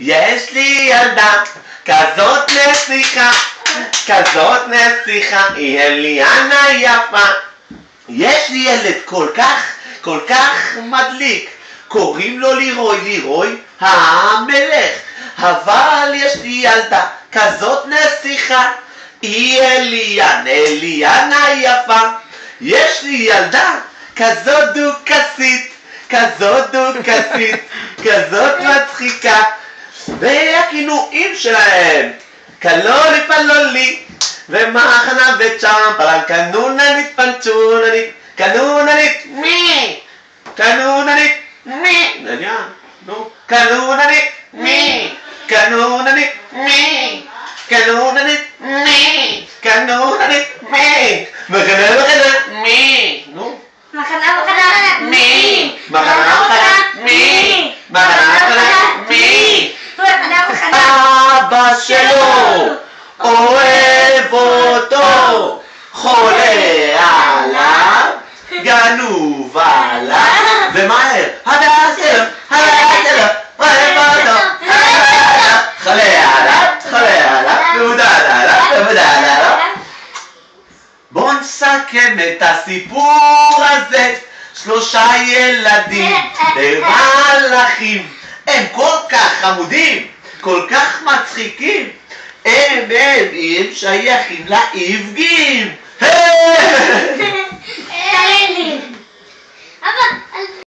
יש לי ילדה כזאת נסיכה, כזאת נסיכה, היא אליאנה יפה. יש לי ילד כל כך מדליק, קוראים לו לירוי המלך. אבל יש לי ילדה כזאת נסיכה, היא אליאנה יפה. יש לי ילדה כזאת דו-כסית, כזאת מצחיקה. והכינויים שלהם קלולי פלולי ומחנה וצ'מפרן, קנוננית פנצ'וננית, קנוננית מי, קנוננית מי, נו, קנוננית מי, קנוננית מי, קנוננית מי, קנוננית מי, מחנה מי, נו, מחנה מי, מחנה מי, מחנה מי. אבא שלו אוהב אותו, חולה עליו, גנוב עליו, ומהר, הדסר, אוהב אותו, חולה עליו, מבודד עליו. בואו נסכם את הסיפור הזה. 3 ילדים במלאכים, הם כל כך חמודים, כל כך מצחיקים, הם שייכים לעבגים. אבא,